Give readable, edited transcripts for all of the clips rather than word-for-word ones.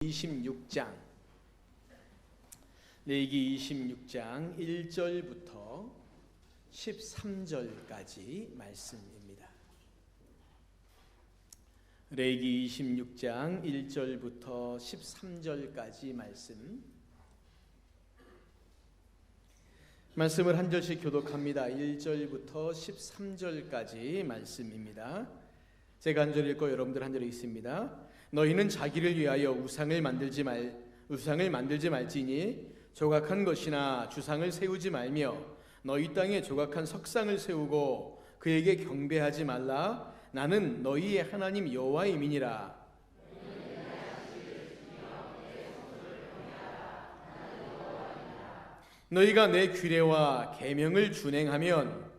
26장 레위기 26장 1절부터 13절까지 말씀입니다. 레위기 26장 1절부터 13절까지 말씀을 한 절씩 교독합니다. 1절부터 13절까지 말씀입니다. 제가 한 절 읽고 여러분들 한 절 읽습니다. 너희는 자기를 위하여 우상을 만들지 말지니 조각한 것이나 주상을 세우지 말며 너희 땅에 조각한 석상을 세우고 그에게 경배하지 말라. 나는 너희의 하나님 여호와임이니라. 너희가 내 규례와 계명을 준행하면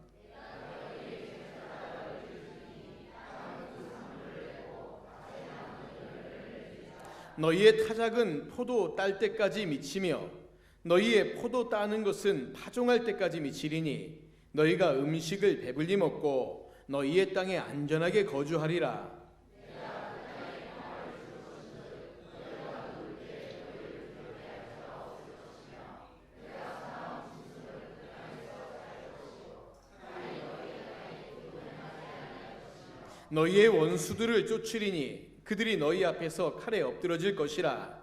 너희의 타작은 포도 딸 때까지 미치며 너희의 포도 따는 것은 파종할 때까지 미치리니 너희가 음식을 배불리 먹고 너희의 땅에 안전하게 거주하리라. 너희의 원수들을 쫓으리니 그들이 너희 앞에서 칼에 엎드러질 것이라.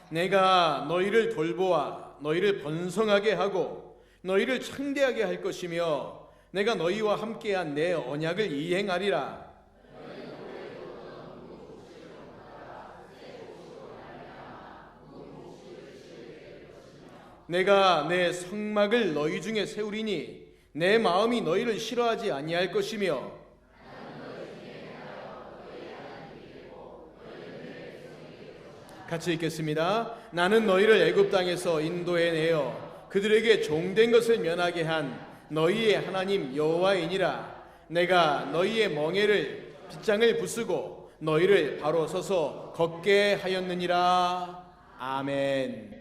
내가 너희를 돌보아 너희를 번성하게 하고 너희를 창대하게 할 것이며 내가 너희와 함께한 내 언약을 이행하리라. 내가 내 성막을 너희 중에 세우리니 내 마음이 너희를 싫어하지 아니할 것이며 같이 읽겠습니다. 나는 너희를 애굽 땅에서 인도해내어 그들에게 종된 것을 면하게 한 너희의 하나님 여호와이니라. 내가 너희의 멍에를 빗장을 부수고 너희를 바로 서서 걷게 하였느니라. 아멘.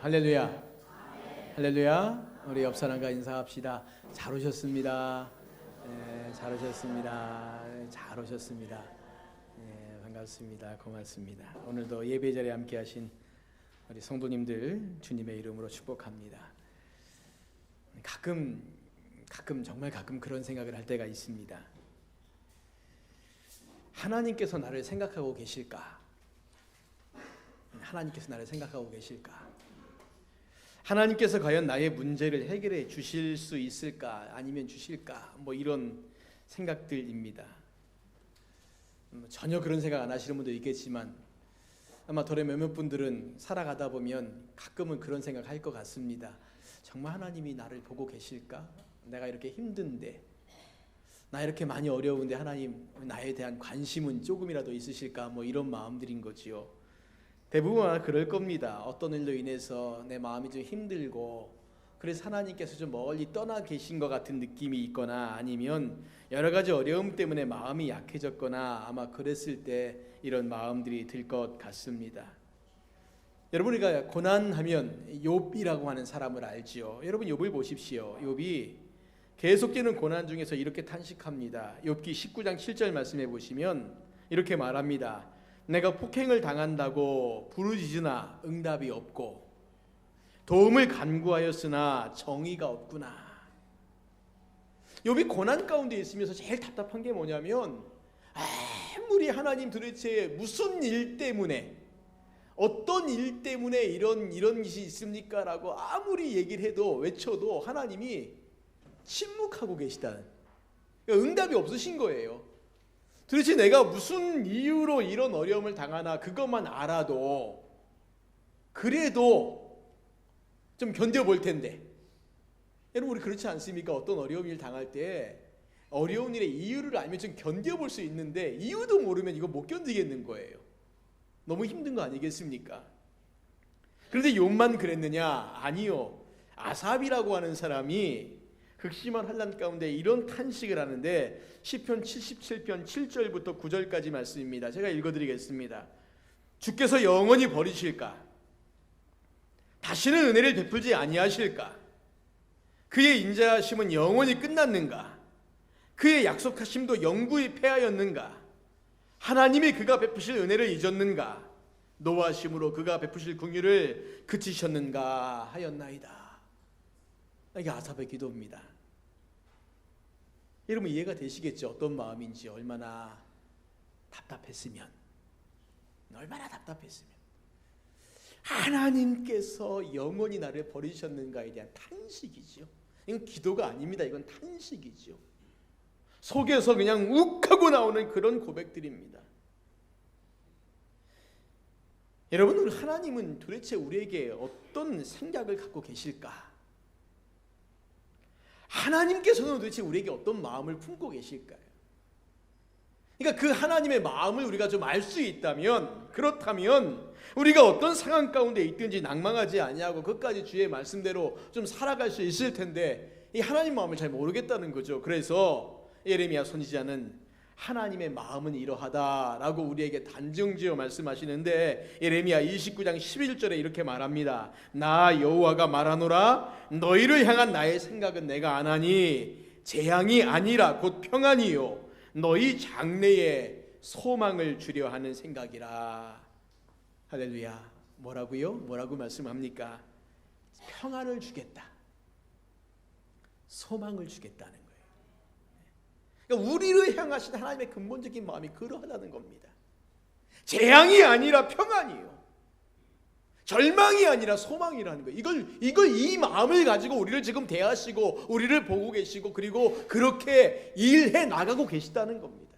할렐루야. 할렐루야. 우리 옆 사람과 인사합시다. 잘 오셨습니다. 잘 오셨습니다. 잘 오셨습니다. 반갑습니다. 고맙습니다. 오늘도 예배 자리에 함께 하신 우리 성도님들 주님의 이름으로 축복합니다. 가끔 정말 가끔 그런 생각을 할 때가 있습니다. 하나님께서 나를 생각하고 계실까? 하나님께서 나를 생각하고 계실까? 하나님께서 과연 나의 문제를 해결해 주실 수 있을까? 아니면 주실까? 이런 생각들입니다. 전혀 그런 생각 안 하시는 분도 있겠지만 아마 더러 몇몇 분들은 살아가다 보면 가끔은 그런 생각 할 것 같습니다. 정말 하나님이 나를 보고 계실까? 내가 이렇게 힘든데, 나 이렇게 많이 어려운데 하나님 나에 대한 관심은 조금이라도 있으실까? 이런 마음들인 거지요. 대부분 아마 그럴 겁니다. 어떤 일로 인해서 내 마음이 좀 힘들고 그래서 하나님께서 좀 멀리 떠나 계신 것 같은 느낌이 있거나 아니면 여러 가지 어려움 때문에 마음이 약해졌거나 아마 그랬을 때 이런 마음들이 들 것 같습니다. 여러분, 우리가 고난하면 욥이라고 하는 사람을 알지요. 여러분, 욥을 보십시오. 욥이 계속되는 고난 중에서 이렇게 탄식합니다. 욥기 19장 7절 말씀해 보시면 이렇게 말합니다. 내가 폭행을 당한다고 부르짖으나 응답이 없고 도움을 간구하였으나 정의가 없구나. 욥이 고난 가운데 있으면서 제일 답답한 게 뭐냐면 아무리 하나님 도대체 무슨 일 때문에 어떤 일 때문에 이런 것이 있습니까? 라고 아무리 얘기를 해도 외쳐도 하나님이 침묵하고 계시다는, 그러니까 응답이 없으신 거예요. 도대체 내가 무슨 이유로 이런 어려움을 당하나 그것만 알아도 그래도 좀 견뎌볼 텐데. 여러분, 우리 그렇지 않습니까? 어떤 어려운 일 당할 때 어려운 일의 이유를 알면 좀 견뎌볼 수 있는데 이유도 모르면 이거 못 견디겠는 거예요. 너무 힘든 거 아니겠습니까? 그런데 욥만 그랬느냐? 아니요. 아삽이라고 하는 사람이 극심한 환난 가운데 이런 탄식을 하는데 시편 77편 7절부터 9절까지 말씀입니다. 제가 읽어드리겠습니다. 주께서 영원히 버리실까? 다시는 은혜를 베풀지 아니하실까? 그의 인자하심은 영원히 끝났는가? 그의 약속하심도 영구히 패하였는가? 하나님이 그가 베푸실 은혜를 잊었는가? 노하심으로 그가 베푸실 긍휼을 그치셨는가 하였나이다. 이게 아삽의 기도입니다. 여러분, 이해가 되시겠죠? 어떤 마음인지. 얼마나 답답했으면, 하나님께서 영원히 나를 버리셨는가에 대한 탄식이죠. 이건 기도가 아닙니다. 이건 탄식이죠. 속에서 그냥 욱하고 나오는 그런 고백들입니다. 여러분, 하나님은 도대체 우리에게 어떤 생각을 갖고 계실까? 하나님께서는 도대체 우리에게 어떤 마음을 품고 계실까요? 그러니까 그 하나님의 마음을 우리가 좀 알 수 있다면, 그렇다면 우리가 어떤 상황 가운데 있든지 낭망하지 아니하고 끝까지 주의 말씀대로 좀 살아갈 수 있을 텐데 이 하나님 마음을 잘 모르겠다는 거죠. 그래서 예레미야 선지자는 하나님의 마음은 이러하다라고 우리에게 단정지어 말씀하시는데 예레미야 29장 11절에 이렇게 말합니다. 나 여호와가 말하노라 너희를 향한 나의 생각은 내가 아나니 재앙이 아니라 곧 평안이요 너희 장래에 소망을 주려 하는 생각이라. 할렐루야. 뭐라고요? 뭐라고 말씀합니까? 평안을 주겠다. 소망을 주겠다는 거예요. 그러니까 우리를 향하신 하나님의 근본적인 마음이 그러하다는 겁니다. 재앙이 아니라 평안이에요. 절망이 아니라 소망이라는 거예요. 이걸 이 마음을 가지고 우리를 지금 대하시고 우리를 보고 계시고 그리고 그렇게 일해 나가고 계시다는 겁니다.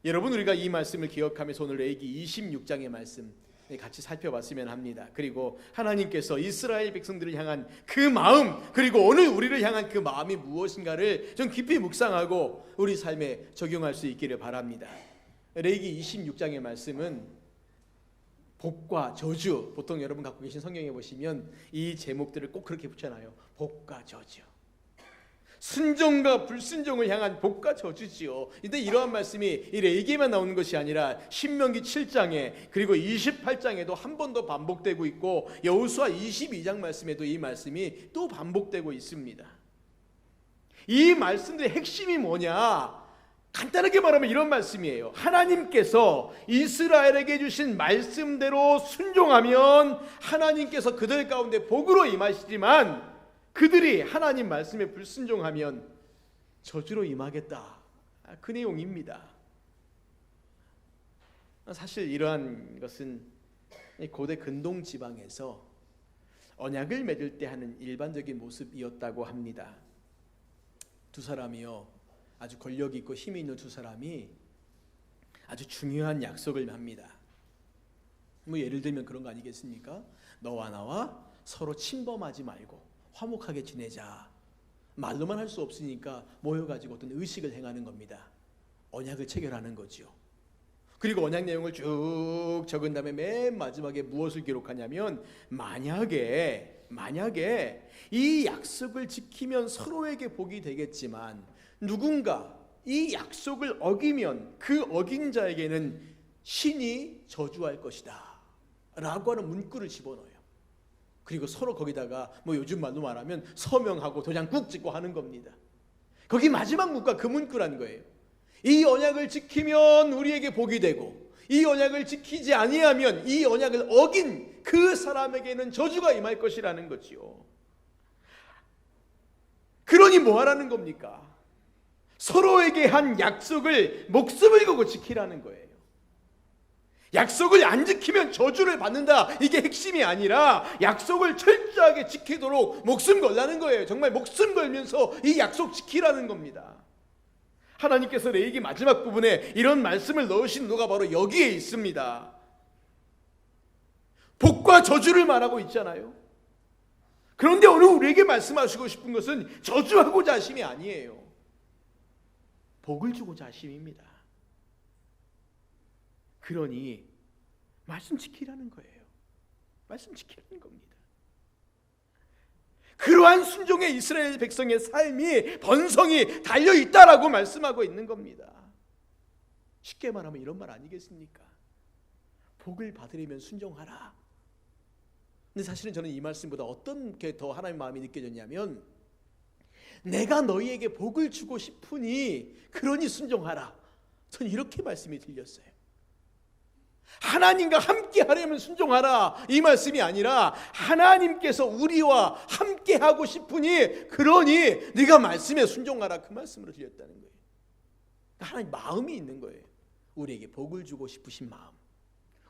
여러분, 우리가 이 말씀을 기억하면서 오늘 레위기 26장의 말씀 같이 살펴봤으면 합니다. 그리고 하나님께서 이스라엘 백성들을 향한 그 마음, 그리고 오늘 우리를 향한 그 마음이 무엇인가를 좀 깊이 묵상하고 우리 삶에 적용할 수 있기를 바랍니다. 레위기 26장의 말씀은 복과 저주, 보통 여러분 갖고 계신 성경에 보시면 이 제목들을 꼭 그렇게 붙여놔요. 복과 저주. 순종과 불순종을 향한 복과 저주지요. 근데 이러한 말씀이 이 레위기에만 나오는 것이 아니라 신명기 7장에 그리고 28장에도 한 번 더 반복되고 있고 여호수아 22장 말씀에도 이 말씀이 또 반복되고 있습니다. 이 말씀들의 핵심이 뭐냐? 간단하게 말하면 이런 말씀이에요. 하나님께서 이스라엘에게 주신 말씀대로 순종하면 하나님께서 그들 가운데 복으로 임하시지만 그들이 하나님 말씀에 불순종하면 저주로 임하겠다. 그 내용입니다. 사실 이러한 것은 고대 근동 지방에서 언약을 맺을 때 하는 일반적인 모습이었다고 합니다. 두 사람이요, 아주 권력이 있고 힘이 있는 두 사람이 아주 중요한 약속을 합니다. 뭐 예를 들면 그런 거 아니겠습니까? 너와 나와 서로 침범하지 말고 화목하게 지내자. 말로만 할 수 없으니까 모여가지고 어떤 의식을 행하는 겁니다. 언약을 체결하는 거지요. 그리고 언약 내용을 쭉 적은 다음에 맨 마지막에 무엇을 기록하냐면 만약에 이 약속을 지키면 서로에게 복이 되겠지만 누군가 이 약속을 어기면 그 어긴 자에게는 신이 저주할 것이다 라고 하는 문구를 집어넣어요. 그리고 서로 거기다가 뭐 요즘 말로 말하면 서명하고 도장 꾹 찍고 하는 겁니다. 거기 마지막 문구가 그 문구라는 거예요. 이 언약을 지키면 우리에게 복이 되고 이 언약을 지키지 아니하면 이 언약을 어긴 그 사람에게는 저주가 임할 것이라는 거지요. 그러니 뭐 하라는 겁니까? 서로에게 한 약속을 목숨을 걸고 지키라는 거예요. 약속을 안 지키면 저주를 받는다, 이게 핵심이 아니라 약속을 철저하게 지키도록 목숨 걸라는 거예요. 정말 목숨 걸면서 이 약속 지키라는 겁니다. 하나님께서 레위기 마지막 부분에 이런 말씀을 넣으신 이유가 바로 여기에 있습니다. 복과 저주를 말하고 있잖아요. 그런데 오늘 우리에게 말씀하시고 싶은 것은 저주하고자 하심이 아니에요. 복을 주고자 하심입니다. 그러니 말씀 지키라는 거예요. 말씀 지키라는 겁니다. 그러한 순종의 이스라엘 백성의 삶이 번성이 달려있다라고 말씀하고 있는 겁니다. 쉽게 말하면 이런 말 아니겠습니까? 복을 받으려면 순종하라. 근데 사실은 저는 이 말씀보다 어떤 게 더 하나님의 마음이 느껴졌냐면 내가 너희에게 복을 주고 싶으니 그러니 순종하라. 저는 이렇게 말씀이 들렸어요. 하나님과 함께 하려면 순종하라, 이 말씀이 아니라 하나님께서 우리와 함께 하고 싶으니 그러니 네가 말씀에 순종하라, 그 말씀으로 들렸다는 거예요. 하나님 마음이 있는 거예요. 우리에게 복을 주고 싶으신 마음,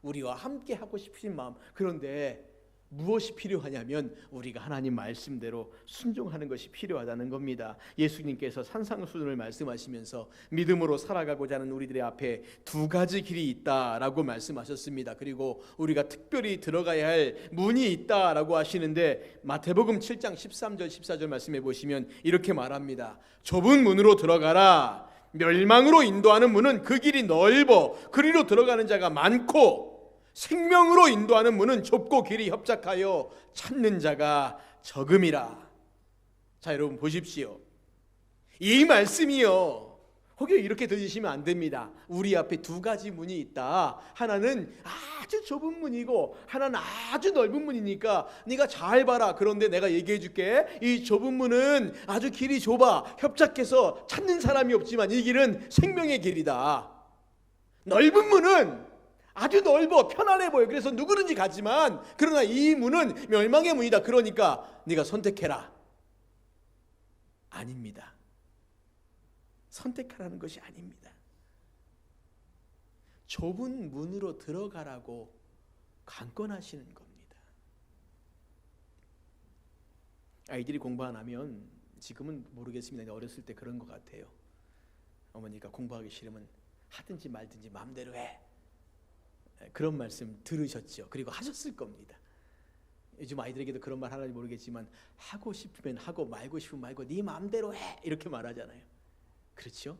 우리와 함께 하고 싶으신 마음. 그런데 무엇이 필요하냐면 우리가 하나님 말씀대로 순종하는 것이 필요하다는 겁니다. 예수님께서 산상수훈을 말씀하시면서 믿음으로 살아가고자 하는 우리들의 앞에 두 가지 길이 있다라고 말씀하셨습니다. 그리고 우리가 특별히 들어가야 할 문이 있다라고 하시는데 마태복음 7장 13절 14절 말씀해 보시면 이렇게 말합니다. 좁은 문으로 들어가라. 멸망으로 인도하는 문은 그 길이 넓어 그리로 들어가는 자가 많고 생명으로 인도하는 문은 좁고 길이 협착하여 찾는 자가 적음이라. 자, 여러분 보십시오. 이 말씀이요, 혹여 이렇게 들으시면 안 됩니다. 우리 앞에 두 가지 문이 있다. 하나는 아주 좁은 문이고 하나는 아주 넓은 문이니까 네가 잘 봐라. 그런데 내가 얘기해 줄게. 이 좁은 문은 아주 길이 좁아 협착해서 찾는 사람이 없지만 이 길은 생명의 길이다. 넓은 문은 아주 넓어 편안해 보여. 그래서 누구든지 가지만 그러나 이 문은 멸망의 문이다. 그러니까 네가 선택해라. 아닙니다. 선택하라는 것이 아닙니다. 좁은 문으로 들어가라고 강권하시는 겁니다. 아이들이 공부 안 하면, 지금은 모르겠습니다. 어렸을 때 그런 것 같아요. 어머니가 공부하기 싫으면 하든지 말든지 마음대로 해. 그런 말씀 들으셨죠? 그리고 하셨을 겁니다. 요즘 아이들에게도 그런 말 하는지 모르겠지만 하고 싶으면 하고 말고 싶으면 말고 네 마음대로 해, 이렇게 말하잖아요. 그렇죠?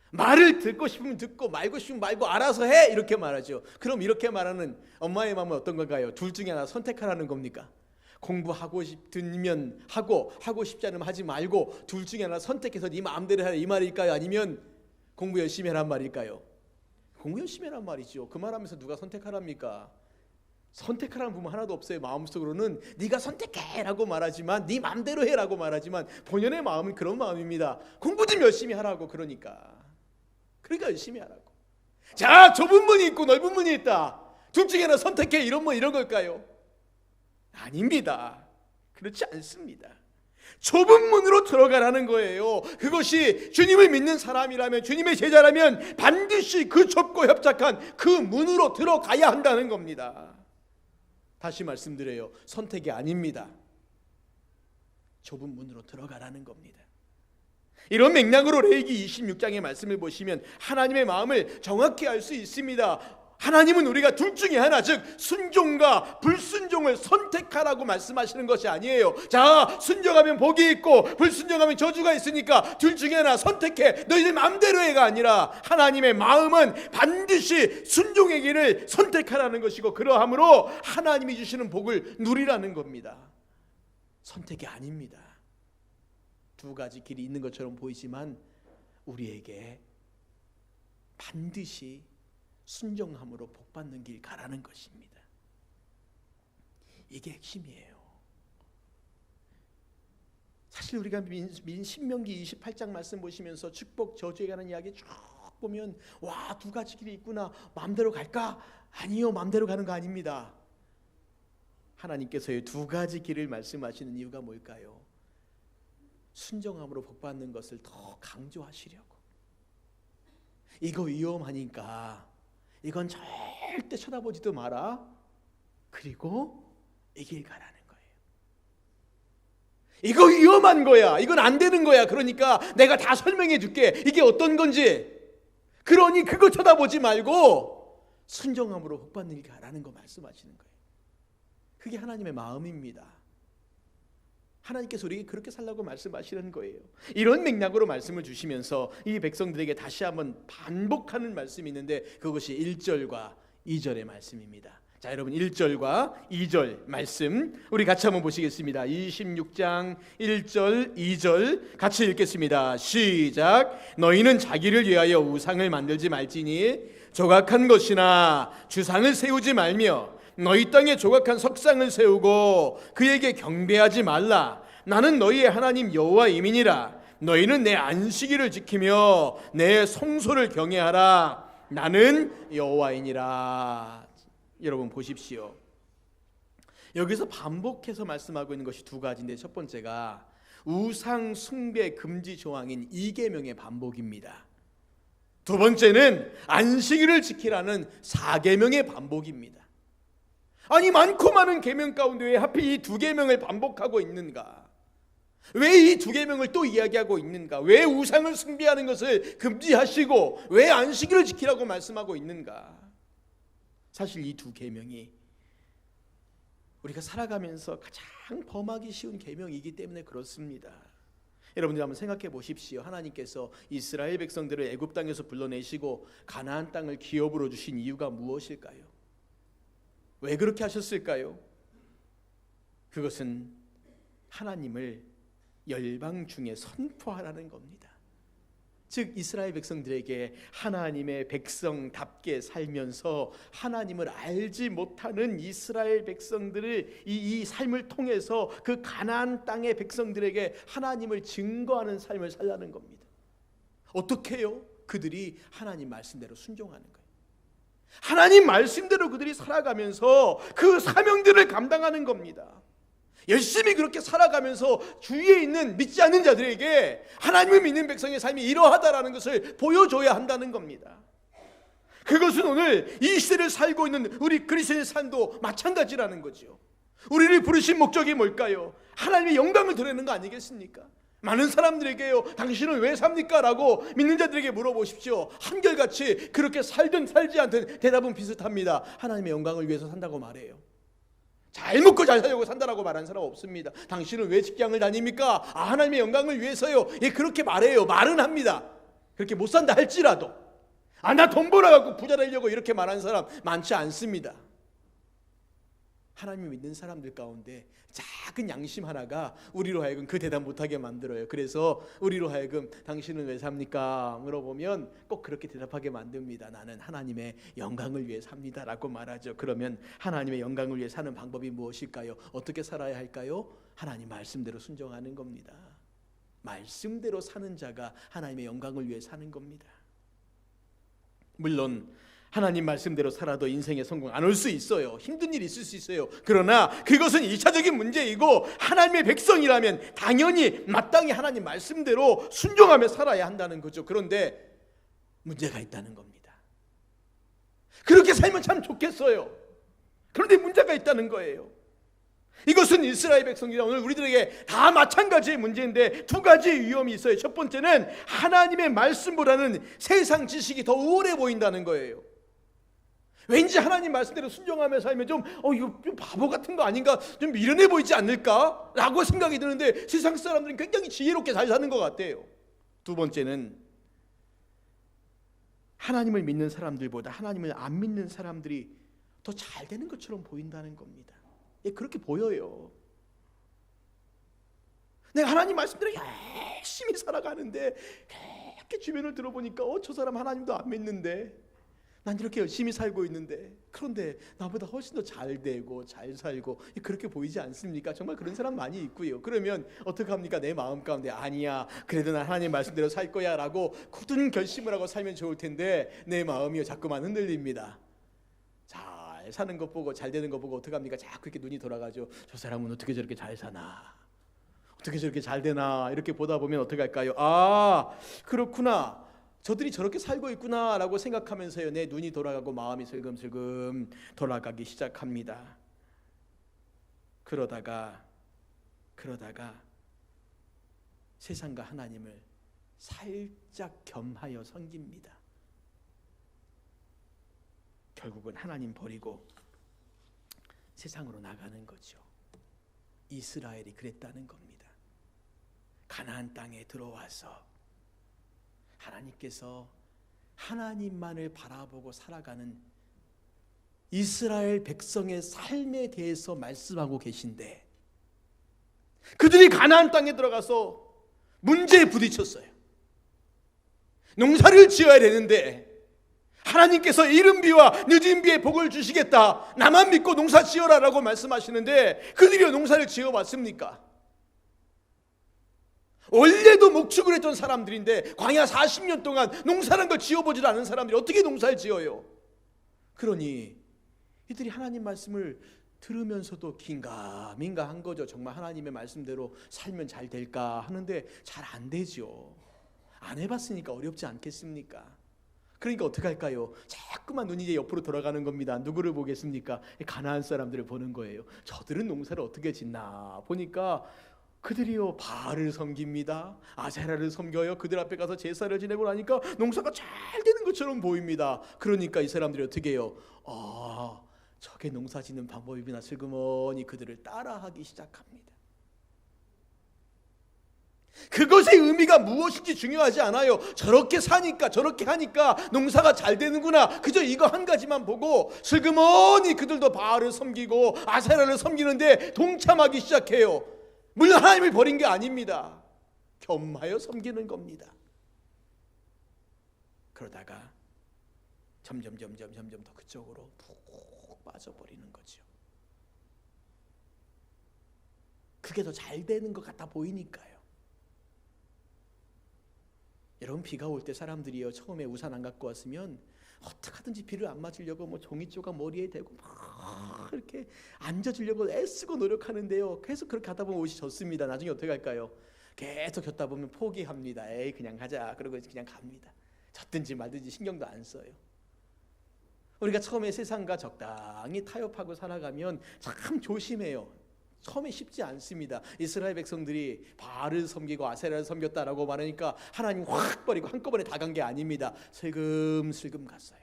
말을 듣고 싶으면 듣고 말고 싶으면 말고 알아서 해, 이렇게 말하죠. 그럼 이렇게 말하는 엄마의 마음은 어떤 건가요? 둘 중에 하나 선택하라는 겁니까? 공부하고 싶으면 하고 싶지 않으면 하지 말고 둘 중에 하나 선택해서 네 마음대로 해라 이 말일까요? 아니면 공부 열심히 해란 말일까요? 공부 열심히 해란 말이죠. 그 말하면서 누가 선택하랍니까? 선택하라는 부분 하나도 없어요. 마음속으로는 네가 선택해라고 말하지만 네 마음대로 해라고 말하지만 본연의 마음은 그런 마음입니다. 공부 좀 열심히 하라고. 그러니까 열심히 하라고. 자, 좁은 문이 있고 넓은 문이 있다. 둘 중에 하나 선택해 이런 걸까요? 아닙니다. 그렇지 않습니다. 좁은 문으로 들어가라는 거예요. 그것이 주님을 믿는 사람이라면, 주님의 제자라면 반드시 그 좁고 협착한 그 문으로 들어가야 한다는 겁니다. 다시 말씀드려요. 선택이 아닙니다. 좁은 문으로 들어가라는 겁니다. 이런 맥락으로 레위기 26장의 말씀을 보시면 하나님의 마음을 정확히 알 수 있습니다. 하나님은 우리가 둘 중에 하나, 즉 순종과 불순종을 선택하라고 말씀하시는 것이 아니에요. 자, 순종하면 복이 있고 불순종하면 저주가 있으니까 둘 중에 하나 선택해, 너희들 마음대로 해가 아니라 하나님의 마음은 반드시 순종의 길을 선택하라는 것이고, 그러함으로 하나님이 주시는 복을 누리라는 겁니다. 선택이 아닙니다. 두 가지 길이 있는 것처럼 보이지만 우리에게 반드시 순종함으로 복받는 길 가라는 것입니다. 이게 핵심이에요. 사실 우리가 신명기 28장 말씀 보시면서 축복 저주에 관한 이야기 쭉 보면 와, 두 가지 길이 있구나. 마음대로 갈까? 아니요, 마음대로 가는 거 아닙니다. 하나님께서의 두 가지 길을 말씀하시는 이유가 뭘까요? 순종함으로 복받는 것을 더 강조하시려고. 이거 위험하니까 이건 절대 쳐다보지도 마라. 그리고 이 길 가라는 거예요. 이거 위험한 거야. 이건 안 되는 거야. 그러니까 내가 다 설명해 줄게. 이게 어떤 건지. 그러니 그거 쳐다보지 말고 순종함으로 복받는 길 가라는 거 말씀하시는 거예요. 그게 하나님의 마음입니다. 하나님께서 우리에게 그렇게 살라고 말씀하시는 거예요. 이런 맥락으로 말씀을 주시면서 이 백성들에게 다시 한번 반복하는 말씀이 있는데 그것이 1절과 2절의 말씀입니다. 자, 여러분 1절과 2절 말씀 우리 같이 한번 보시겠습니다. 26장 1절 2절 같이 읽겠습니다. 시작. 너희는 자기를 위하여 우상을 만들지 말지니 조각한 것이나 주상을 세우지 말며 너희 땅에 조각한 석상을 세우고 그에게 경배하지 말라. 나는 너희의 하나님 여호와임이니라. 너희는 내 안식일을 지키며 내 성소를 경외하라. 나는 여호와이니라. 여러분 보십시오. 여기서 반복해서 말씀하고 있는 것이 두 가지인데, 첫 번째가 우상 숭배 금지 조항인 2계명의 반복입니다. 두 번째는 안식일을 지키라는 4계명의 반복입니다. 아니, 많고 많은 계명 가운데 왜 하필 이 두 계명을 반복하고 있는가? 왜 이 두 계명을 또 이야기하고 있는가? 왜 우상을 숭배하는 것을 금지하시고 왜 안식일을 지키라고 말씀하고 있는가? 사실 이 두 계명이 우리가 살아가면서 가장 범하기 쉬운 계명이기 때문에 그렇습니다. 여러분들 한번 생각해 보십시오. 하나님께서 이스라엘 백성들을 애굽 땅에서 불러내시고 가나안 땅을 기업으로 주신 이유가 무엇일까요? 왜 그렇게 하셨을까요? 그것은 하나님을 열방 중에 선포하라는 겁니다. 즉 이스라엘 백성들에게 하나님의 백성답게 살면서 하나님을 알지 못하는 이스라엘 백성들을 이 삶을 통해서 그 가나안 땅의 백성들에게 하나님을 증거하는 삶을 살라는 겁니다. 어떻게 해요? 그들이 하나님 말씀대로 순종하는 거예요. 하나님 말씀대로 그들이 살아가면서 그 사명들을 감당하는 겁니다. 열심히 그렇게 살아가면서 주위에 있는 믿지 않는 자들에게 하나님을 믿는 백성의 삶이 이러하다라는 것을 보여줘야 한다는 겁니다. 그것은 오늘 이 시대를 살고 있는 우리 그리스도인의 삶도 마찬가지라는 거죠. 우리를 부르신 목적이 뭘까요? 하나님의 영광을 드러내는 거 아니겠습니까? 많은 사람들에게요, 당신은 왜 삽니까? 라고 믿는 자들에게 물어보십시오. 한결같이 그렇게 살든 살지 않든 대답은 비슷합니다. 하나님의 영광을 위해서 산다고 말해요. 잘 먹고 잘 살려고 산다라고 말하는 사람 없습니다. 당신은 왜 직장을 다닙니까? 하나님의 영광을 위해서요. 예, 그렇게 말해요. 말은 합니다. 그렇게 못 산다 할지라도 나 돈 벌어갖고 부자 되려고 이렇게 말하는 사람 많지 않습니다. 하나님을 믿는 사람들 가운데 작은 양심 하나가 우리로 하여금 그 대답 못하게 만들어요. 그래서 우리로 하여금 당신은 왜 삽니까? 물어보면 꼭 그렇게 대답하게 만듭니다. 나는 하나님의 영광을 위해 삽니다 라고 말하죠. 그러면 하나님의 영광을 위해 사는 방법이 무엇일까요? 어떻게 살아야 할까요? 하나님 말씀대로 순종하는 겁니다. 말씀대로 사는 자가 하나님의 영광을 위해 사는 겁니다. 물론 하나님 말씀대로 살아도 인생에 성공 안 올 수 있어요. 힘든 일이 있을 수 있어요. 그러나 그것은 1차적인 문제이고 하나님의 백성이라면 당연히 마땅히 하나님 말씀대로 순종하며 살아야 한다는 거죠. 그런데 문제가 있다는 겁니다. 그렇게 살면 참 좋겠어요. 그런데 문제가 있다는 거예요. 이것은 이스라엘 백성이나 오늘 우리들에게 다 마찬가지의 문제인데 두 가지의 위험이 있어요. 첫 번째는 하나님의 말씀보다는 세상 지식이 더 우월해 보인다는 거예요. 왠지 하나님 말씀대로 순종하며 살면 이거 좀 바보 같은 거 아닌가, 좀 미련해 보이지 않을까 라고 생각이 드는데 세상 사람들은 굉장히 지혜롭게 잘 사는 것 같아요. 두 번째는 하나님을 믿는 사람들보다 하나님을 안 믿는 사람들이 더 잘 되는 것처럼 보인다는 겁니다. 그렇게 보여요. 내가 하나님 말씀대로 열심히 살아가는데 이렇게 주변을 들어보니까 저 사람 하나님도 안 믿는데 난 이렇게 열심히 살고 있는데 그런데 나보다 훨씬 더 잘 되고 잘 살고 그렇게 보이지 않습니까? 정말 그런 사람 많이 있고요. 그러면 어떻게 합니까? 내 마음 가운데 아니야, 그래도 난 하나님 말씀대로 살 거야 라고 굳은 결심을 하고 살면 좋을 텐데 내 마음이요 자꾸만 흔들립니다. 잘 사는 것 보고 잘 되는 것 보고 어떻게 합니까? 자꾸 이렇게 눈이 돌아가죠. 저 사람은 어떻게 저렇게 잘 사나, 어떻게 저렇게 잘 되나, 이렇게 보다 보면 어떻게 할까요? 아, 그렇구나, 저들이 저렇게 살고 있구나 라고 생각하면서요 내 눈이 돌아가고 마음이 슬금슬금 돌아가기 시작합니다. 그러다가 세상과 하나님을 살짝 겸하여 섬깁니다. 결국은 하나님 버리고 세상으로 나가는 거죠. 이스라엘이 그랬다는 겁니다. 가나안 땅에 들어와서 하나님께서 하나님만을 바라보고 살아가는 이스라엘 백성의 삶에 대해서 말씀하고 계신데 그들이 가나안 땅에 들어가서 문제에 부딪혔어요. 농사를 지어야 되는데 하나님께서 이른 비와 늦은 비에 복을 주시겠다, 나만 믿고 농사 지어라 라고 말씀하시는데 그들이 농사를 지어봤습니까? 원래도 목축을 했던 사람들인데 광야 40년 동안 농사란 걸 지어보지도 않은 사람들이 어떻게 농사를 지어요? 그러니 이들이 하나님 말씀을 들으면서도 긴가민가 한 거죠. 정말 하나님의 말씀대로 살면 잘 될까 하는데 잘 안 되죠. 안 해봤으니까 어렵지 않겠습니까? 그러니까 어떻게 할까요? 자꾸만 눈이 이제 옆으로 돌아가는 겁니다. 누구를 보겠습니까? 가나안 사람들을 보는 거예요. 저들은 농사를 어떻게 짓나 보니까 그들이요 바알을 섬깁니다. 아세라를 섬겨요. 그들 앞에 가서 제사를 지내고 나니까 농사가 잘 되는 것처럼 보입니다. 그러니까 이 사람들이 어떻게 해요? 저게 농사 짓는 방법이구나. 슬그머니 그들을 따라하기 시작합니다. 그것의 의미가 무엇인지 중요하지 않아요. 저렇게 사니까 저렇게 하니까 농사가 잘 되는구나, 그저 이거 한 가지만 보고 슬그머니 그들도 바알을 섬기고 아세라를 섬기는데 동참하기 시작해요. 물론 하나님을 버린 게 아닙니다. 겸하여 섬기는 겁니다. 그러다가 점점 더 그쪽으로 푹 빠져버리는 거죠. 그게 더 잘 되는 것 같아 보이니까요. 여러분, 비가 올 때 사람들이요 처음에 우산 안 갖고 왔으면 어떻게 하든지 비를 안 맞으려고 종이 조각 머리에 대고 막 이렇게 앉아주려고 애쓰고 노력하는데요, 계속 그렇게 하다 보면 옷이 젖습니다. 나중에 어떻게 할까요? 계속 걷다 보면 포기합니다. 에이 그냥 가자 그러고 그냥 갑니다. 젖든지 말든지 신경도 안 써요. 우리가 처음에 세상과 적당히 타협하고 살아가면 참 조심해요. 처음에 쉽지 않습니다. 이스라엘 백성들이 바알을 섬기고 아세라를 섬겼다라고 말하니까 하나님 확 버리고 한꺼번에 다 간 게 아닙니다. 슬금슬금 갔어요.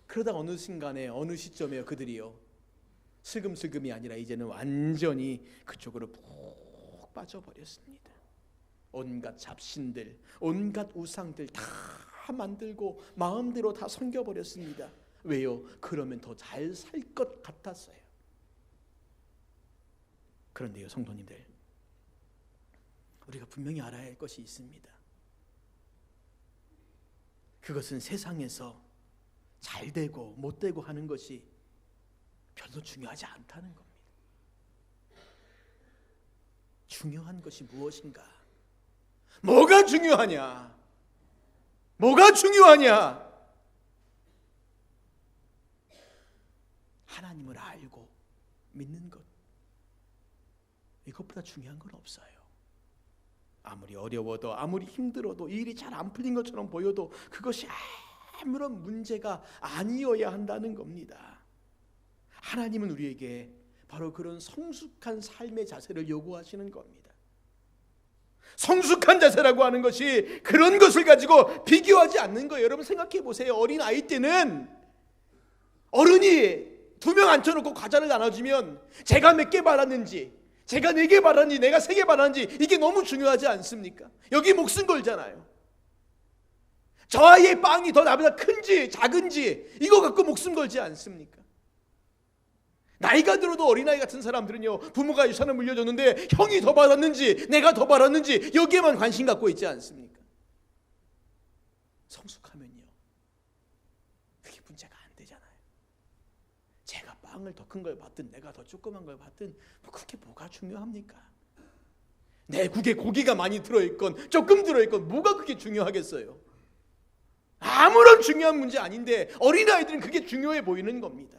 그러다 어느 순간에 어느 시점에 그들이요 슬금슬금이 아니라 이제는 완전히 그쪽으로 푹 빠져버렸습니다. 온갖 잡신들, 온갖 우상들 다 만들고 마음대로 다 섬겨버렸습니다. 왜요? 그러면 더 잘 살 것 같았어요. 그런데요, 성도님들, 우리가 분명히 알아야 할 것이 있습니다. 그것은 세상에서 잘 되고 못 되고 하는 것이 별로 중요하지 않다는 겁니다. 중요한 것이 무엇인가? 뭐가 중요하냐? 뭐가 중요하냐? 하나님을 알고 믿는 것, 이것보다 중요한 건 없어요. 아무리 어려워도 아무리 힘들어도 일이 잘 안 풀린 것처럼 보여도 그것이 아무런 문제가 아니어야 한다는 겁니다. 하나님은 우리에게 바로 그런 성숙한 삶의 자세를 요구하시는 겁니다. 성숙한 자세라고 하는 것이 그런 것을 가지고 비교하지 않는 거예요. 여러분 생각해 보세요. 어린 아이 때는 어른이 2명 앉혀놓고 과자를 나눠주면 제가 몇 개 받았는지, 제가 4개 받았는지, 내가 3개 받았는지 이게 너무 중요하지 않습니까? 여기 목숨 걸잖아요. 저 아이의 빵이 더 나보다 큰지 작은지 이거 갖고 목숨 걸지 않습니까? 나이가 들어도 어린아이 같은 사람들은요, 부모가 유산을 물려줬는데 형이 더 받았는지 내가 더 받았는지 여기에만 관심 갖고 있지 않습니까? 성숙하면요 그게 문제가 안 되잖아요. 제가 빵을 더 큰 걸 받든 내가 더 조그만 걸 받든 그게 뭐가 중요합니까? 내 국에 고기가 많이 들어있건 조금 들어있건 뭐가 그렇게 중요하겠어요? 아무런 중요한 문제 아닌데 어린아이들은 그게 중요해 보이는 겁니다.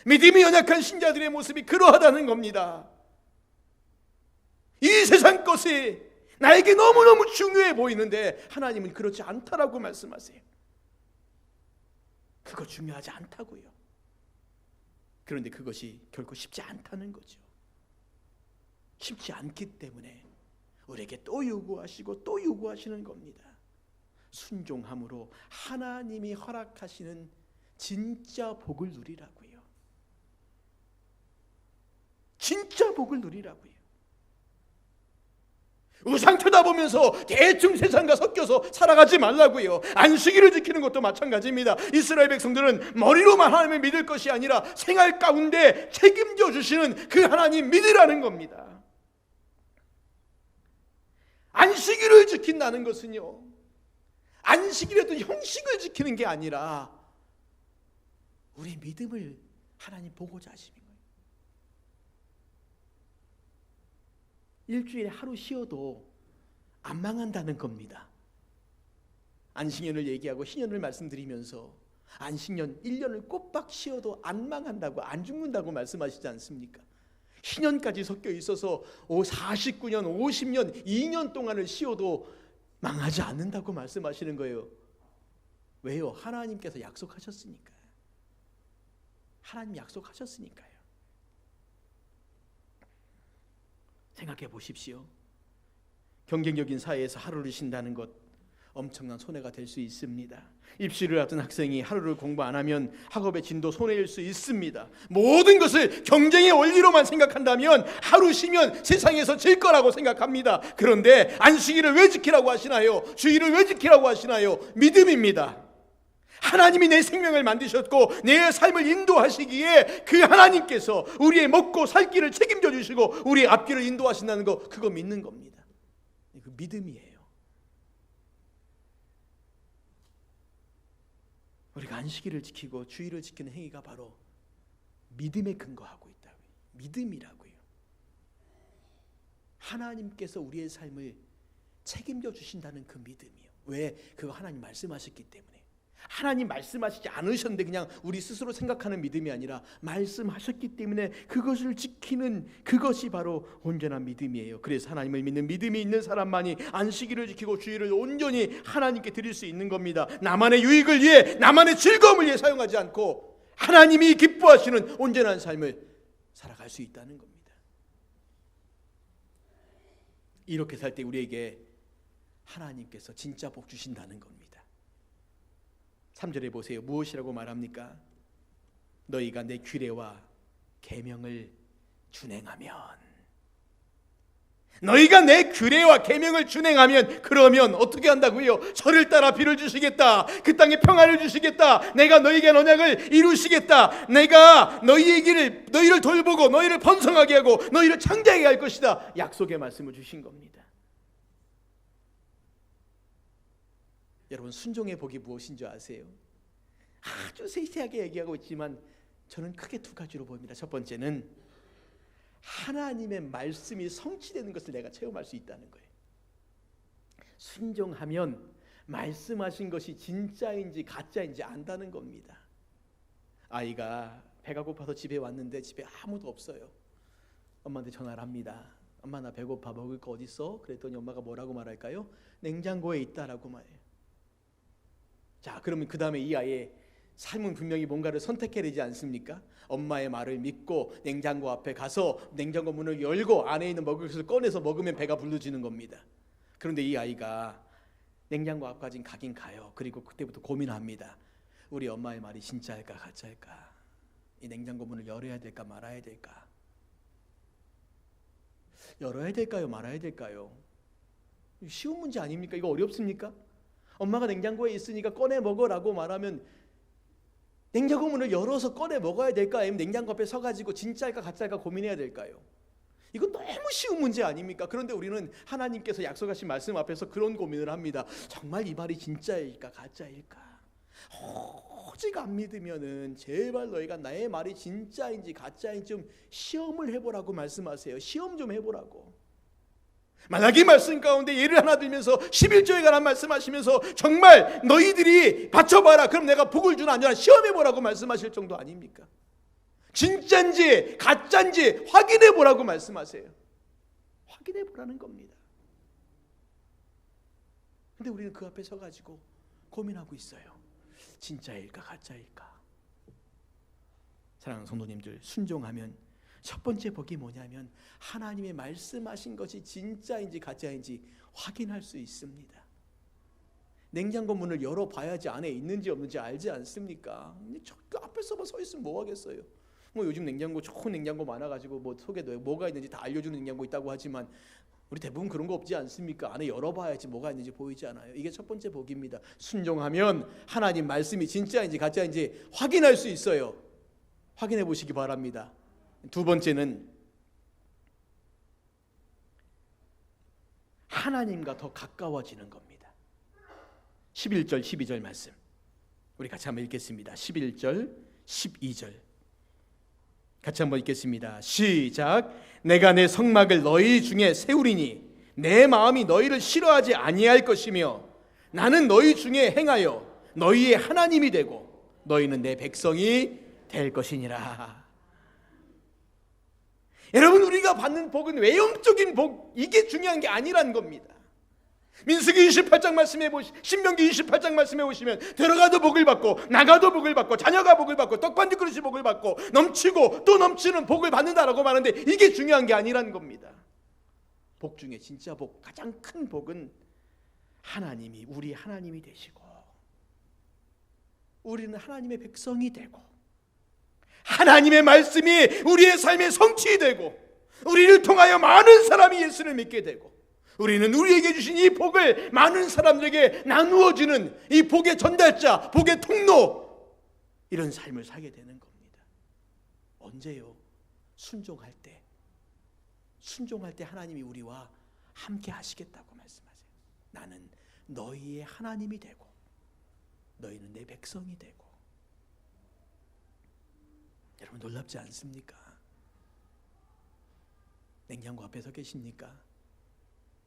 믿음이 연약한 신자들의 모습이 그러하다는 겁니다. 이 세상 것이 나에게 너무너무 중요해 보이는데 하나님은 그렇지 않다라고 말씀하세요. 그거 중요하지 않다고요. 그런데 그것이 결코 쉽지 않다는 거죠. 쉽지 않기 때문에 우리에게 또 요구하시고 또 요구하시는 겁니다. 순종함으로 하나님이 허락하시는 진짜 복을 누리라고요. 진짜 복을 누리라고요. 우상 쳐다보면서 대충 세상과 섞여서 살아가지 말라고요. 안식일을 지키는 것도 마찬가지입니다. 이스라엘 백성들은 머리로만 하나님을 믿을 것이 아니라 생활 가운데 책임져 주시는 그 하나님 믿으라는 겁니다. 안식일을 지킨다는 것은요, 안식일의 어떤 형식을 지키는 게 아니라 우리의 믿음을 하나님 보고자 하시는 거예요. 일주일에 하루 쉬어도 안 망한다는 겁니다. 안식년을 얘기하고 희년을 말씀드리면서 안식년 1년을 꼬박 쉬어도 안 망한다고, 안 죽는다고 말씀하시지 않습니까? 희년까지 섞여 있어서 49년, 50년, 2년 동안을 쉬어도 망하지 않는다고 말씀하시는 거예요. 왜요? 하나님께서 약속하셨으니까요. 하나님 약속하셨으니까요. 생각해 보십시오. 경쟁적인 사회에서 하루를 쉰다는 것 엄청난 손해가 될 수 있습니다. 입시를 앞둔 학생이 하루를 공부 안 하면 학업의 진도 손해일 수 있습니다. 모든 것을 경쟁의 원리로만 생각한다면 하루 쉬면 세상에서 질 거라고 생각합니다. 그런데 안식일을 왜 지키라고 하시나요? 주일을 왜 지키라고 하시나요? 믿음입니다. 하나님이 내 생명을 만드셨고 내 삶을 인도하시기에 그 하나님께서 우리의 먹고 살 길을 책임져 주시고 우리의 앞길을 인도하신다는 거, 그거 믿는 겁니다. 그 믿음이에요. 우리가 안식일을 지키고 주일을 지키는 행위가 바로 믿음에 근거하고 있다고요. 믿음이라고요. 하나님께서 우리의 삶을 책임져 주신다는 그 믿음이요. 왜? 그거 하나님 말씀하셨기 때문에. 하나님 말씀하시지 않으셨는데 그냥 우리 스스로 생각하는 믿음이 아니라 말씀하셨기 때문에 그것을 지키는 그것이 바로 온전한 믿음이에요. 그래서 하나님을 믿는 믿음이 있는 사람만이 안식일을 지키고 주일을 온전히 하나님께 드릴 수 있는 겁니다. 나만의 유익을 위해, 나만의 즐거움을 위해 사용하지 않고 하나님이 기뻐하시는 온전한 삶을 살아갈 수 있다는 겁니다. 이렇게 살 때 우리에게 하나님께서 진짜 복 주신다는 겁니다. 3절에 보세요. 무엇이라고 말합니까? 너희가 내 규례와 계명을 준행하면. 너희가 내 규례와 계명을 준행하면, 그러면 어떻게 한다고요? 저를 따라 비를 주시겠다. 그 땅에 평안을 주시겠다. 내가 너희에게 언약을 이루시겠다. 내가 너희를 돌보고 너희를 번성하게 하고 너희를 창대하게 할 것이다. 약속의 말씀을 주신 겁니다. 여러분, 순종의 복이 무엇인 줄 아세요? 아주 세세하게 얘기하고 있지만 저는 크게 두 가지로 봅니다. 첫 번째는 하나님의 말씀이 성취되는 것을 내가 체험할 수 있다는 거예요. 순종하면 말씀하신 것이 진짜인지 가짜인지 안다는 겁니다. 아이가 배가 고파서 집에 왔는데 집에 아무도 없어요. 엄마한테 전화를 합니다. 엄마, 나 배고파, 먹을 거 어디 있어? 그랬더니 엄마가 뭐라고 말할까요? 냉장고에 있다라고 말해요. 자, 그러면 그 다음에 이 아이의 삶은 분명히 뭔가를 선택해야 되지 않습니까? 엄마의 말을 믿고 냉장고 앞에 가서 냉장고 문을 열고 안에 있는 먹을 것을 꺼내서 먹으면 배가 불러지는 겁니다. 그런데 이 아이가 냉장고 앞까지 가긴 가요. 그리고 그때부터 고민합니다. 우리 엄마의 말이 진짜일까 가짜일까? 이 냉장고 문을 열어야 될까 말아야 될까? 열어야 될까요 말아야 될까요? 쉬운 문제 아닙니까? 이거 어렵습니까? 엄마가 냉장고에 있으니까 꺼내 먹으라고 말하면 냉장고 문을 열어서 꺼내 먹어야 될까? 아니면 냉장고 앞에 서가지고 진짜일까 가짜일까 고민해야 될까요? 이건 너무 쉬운 문제 아닙니까? 그런데 우리는 하나님께서 약속하신 말씀 앞에서 그런 고민을 합니다. 정말 이 말이 진짜일까 가짜일까? 오직 안 믿으면은 제발 너희가 나의 말이 진짜인지 가짜인지 좀 시험을 해보라고 말씀하세요. 시험 좀 해보라고. 말라기 말씀 가운데 예를 하나 들면서 11조에 관한 말씀하시면서 정말 너희들이 바쳐봐라, 그럼 내가 복을 주나 안 주나 시험해보라고 말씀하실 정도 아닙니까? 진짜인지 가짜인지 확인해보라고 말씀하세요. 확인해보라는 겁니다. 근데 우리는 그 앞에 서가지고 고민하고 있어요. 진짜일까 가짜일까? 사랑하는 성도님들, 순종하면 첫 번째 복이 뭐냐면 하나님의 말씀하신 것이 진짜인지 가짜인지 확인할 수 있습니다. 냉장고 문을 열어봐야지 안에 있는지 없는지 알지 않습니까? 저 앞에서만 서 있으면 뭐 하겠어요? 뭐 요즘 냉장고 좋은 냉장고 많아가지고 뭐 속에 뭐가 있는지 다 알려주는 냉장고 있다고 하지만 우리 대부분 그런 거 없지 않습니까? 안에 열어봐야지 뭐가 있는지 보이지 않아요. 이게 첫 번째 복입니다. 순종하면 하나님 말씀이 진짜인지 가짜인지 확인할 수 있어요. 확인해 보시기 바랍니다. 두 번째는 하나님과 더 가까워지는 겁니다. 11절 12절 말씀 우리 같이 한번 읽겠습니다. 11절 12절 같이 한번 읽겠습니다. 시작. 내가 내 성막을 너희 중에 세우리니 내 마음이 너희를 싫어하지 아니할 것이며 나는 너희 중에 행하여 너희의 하나님이 되고 너희는 내 백성이 될 것이니라. 여러분, 우리가 받는 복은 외형적인 복, 이게 중요한 게 아니란 겁니다. 민수기 28장 말씀해 보시면, 신명기 28장 말씀해 보시면 들어가도 복을 받고 나가도 복을 받고 자녀가 복을 받고 떡반지 그릇이 복을 받고 넘치고 또 넘치는 복을 받는다라고 말하는데 이게 중요한 게 아니란 겁니다. 복 중에 진짜 복, 가장 큰 복은 하나님이 우리 하나님이 되시고 우리는 하나님의 백성이 되고 하나님의 말씀이 우리의 삶의 성취되고 우리를 통하여 많은 사람이 예수를 믿게 되고 우리는 우리에게 주신 이 복을 많은 사람들에게 나누어주는 이 복의 전달자, 복의 통로, 이런 삶을 살게 되는 겁니다. 언제요? 순종할 때. 순종할 때 하나님이 우리와 함께 하시겠다고 말씀하세요. 나는 너희의 하나님이 되고 너희는 내 백성이 되고. 여러분, 놀랍지 않습니까? 냉장고 앞에 서 계십니까?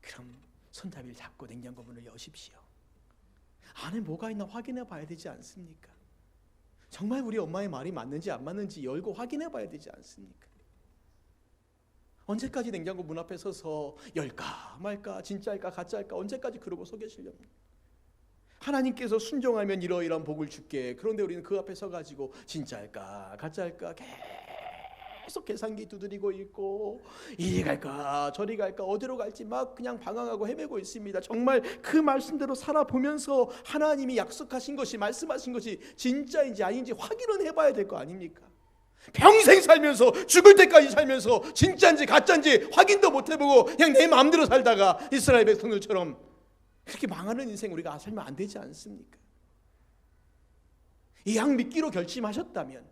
그럼 손잡이를 잡고 냉장고 문을 여십시오. 안에 뭐가 있나 확인해 봐야 되지 않습니까? 정말 우리 엄마의 말이 맞는지 안 맞는지 열고 확인해 봐야 되지 않습니까? 언제까지 냉장고 문 앞에 서서 열까 말까 진짜일까 가짜일까 언제까지 그러고 서 계시렵니까? 하나님께서 순종하면 이러이러한 복을 줄게. 그런데 우리는 그 앞에 서가지고 진짜일까 가짜일까 계속 계산기 두드리고 있고 이리 갈까 저리 갈까 어디로 갈지 막 그냥 방황하고 헤매고 있습니다. 정말 그 말씀대로 살아보면서 하나님이 약속하신 것이 말씀하신 것이 진짜인지 아닌지 확인은 해봐야 될 거 아닙니까? 평생 살면서 죽을 때까지 살면서 진짜인지 가짜인지 확인도 못 해보고 그냥 내 마음대로 살다가 이스라엘 백성들처럼 그렇게 망하는 인생 우리가 살면 안 되지 않습니까? 이 양 믿기로 결심하셨다면,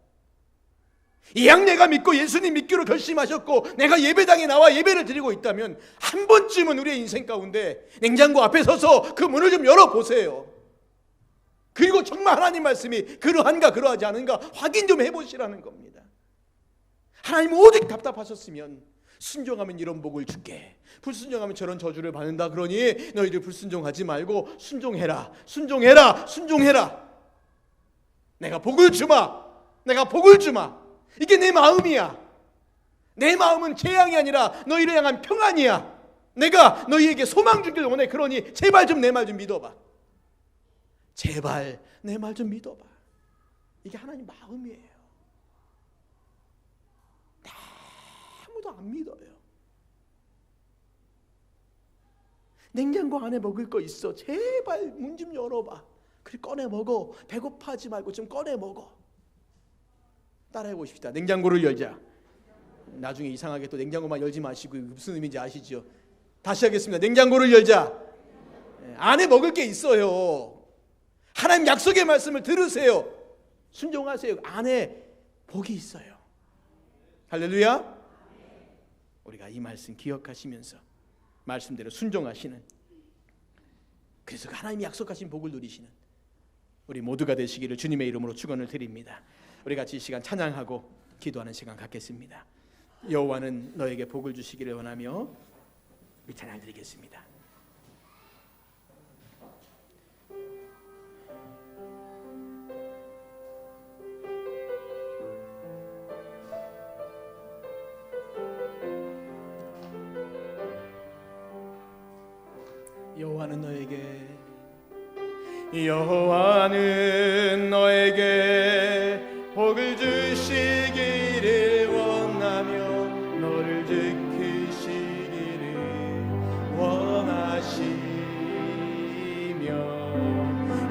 이 양 내가 믿고 예수님 믿기로 결심하셨고 내가 예배당에 나와 예배를 드리고 있다면 한 번쯤은 우리의 인생 가운데 냉장고 앞에 서서 그 문을 좀 열어보세요. 그리고 정말 하나님 말씀이 그러한가 그러하지 않은가 확인 좀 해보시라는 겁니다. 하나님 오직 답답하셨으면 순종하면 이런 복을 줄게, 불순종하면 저런 저주를 받는다 그러니 너희들 불순종하지 말고 순종해라, 순종해라, 순종해라. 내가 복을 주마, 내가 복을 주마. 이게 내 마음이야. 내 마음은 재앙이 아니라 너희를 향한 평안이야. 내가 너희에게 소망 주길 원해. 그러니 제발 좀 내 말 좀 믿어봐. 제발 내 말 좀 믿어봐. 이게 하나님 마음이에요. 아무도 안 믿어요. 냉장고 안에 먹을 거 있어. 제발 문 좀 열어봐. 그래 꺼내 먹어. 배고파하지 말고 좀 꺼내 먹어. 따라해 보십시다. 냉장고를 열자. 나중에 이상하게 또 냉장고만 열지 마시고 무슨 의미인지 아시죠? 다시 하겠습니다. 냉장고를 열자. 안에 먹을 게 있어요. 하나님 약속의 말씀을 들으세요. 순종하세요. 안에 복이 있어요. 할렐루야. 우리가 이 말씀 기억하시면서 말씀대로 순종하시는, 그래서 하나님이 약속하신 복을 누리시는 우리 모두가 되시기를 주님의 이름으로 축원을 드립니다. 우리 같이 이 시간 찬양하고 기도하는 시간 갖겠습니다. 여호와는 너에게 복을 주시기를 원하며 이 찬양 드리겠습니다. 여호와는 너에게 복을 주시기를 원하며 너를 지키시기를 원하시며,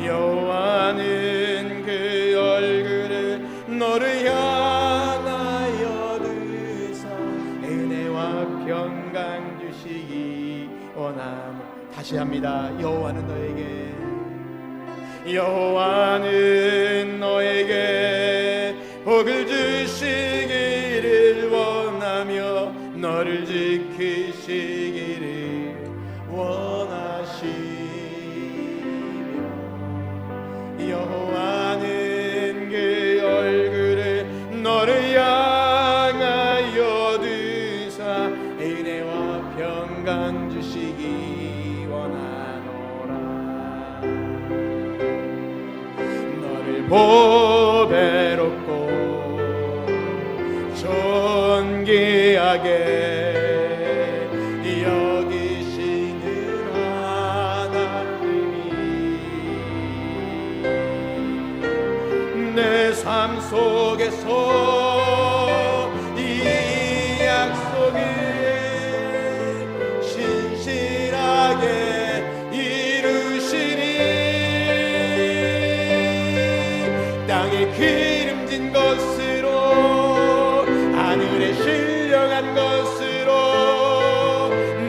여호와는 그 얼굴을 너를 향하여 드사 은혜와 평강 주시기 원하며. 다시 합니다. 여호와는 너에게 복을 주시기를 원하며 너를 지키시기를 원하시며, 여호와는 그 얼굴을 너를 향하여 드사 은혜와 평강 주시기 원하노라. 보배롭고 존귀하게 여기시는 하나님이 내 삶 속에서 이 약속을 신실하게 기름진 것으로 하늘에 신령한 것으로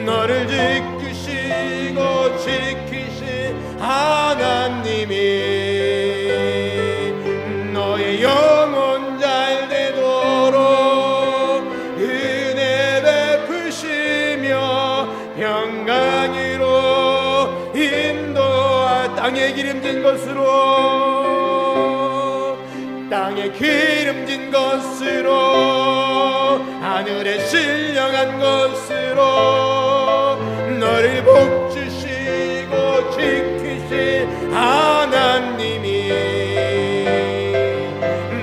너를 지키시고 지키신 하나님이 너의 영혼 잘 되도록 은혜 베푸시며 평강으로 인도하. 땅에 기름진 것으로 땅에 기름진 것으로 하늘에 신령한 것으로 너를 복주시고 지키신 하나님이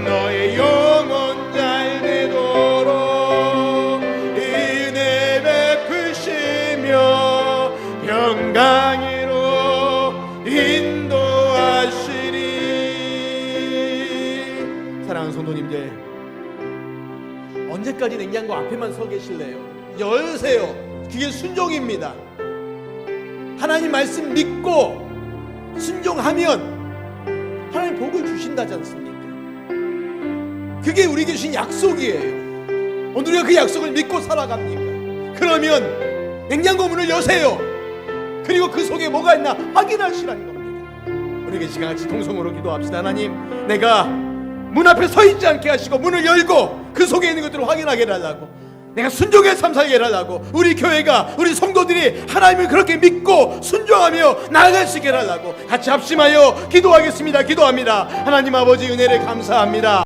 너의 영혼 잘 되도록 은혜 베푸시며 평강으로 인도하시리. 사랑하는 성도님들, 언제까지 냉장고 앞에만 서 계실래요? 열으세요. 그게 순종입니다. 하나님 말씀 믿고 순종하면 하나님 복을 주신다지 않습니까? 그게 우리에게 주신 약속이에요. 오늘 우리가 그 약속을 믿고 살아갑니까? 그러면 냉장고 문을 여세요. 그리고 그 속에 뭐가 있나 확인하시라는 겁니다. 우리에게 시간같이 통성으로 기도합시다. 하나님, 내가 문 앞에 서 있지 않게 하시고 문을 열고 그 속에 있는 것들을 확인하게 해달라고, 내가 순종의 삶 살게 해달라고, 우리 교회가, 우리 성도들이 하나님을 그렇게 믿고 순종하며 나아갈 수 있게 해달라고 같이 합심하여 기도하겠습니다. 기도합니다. 하나님 아버지, 은혜를 감사합니다.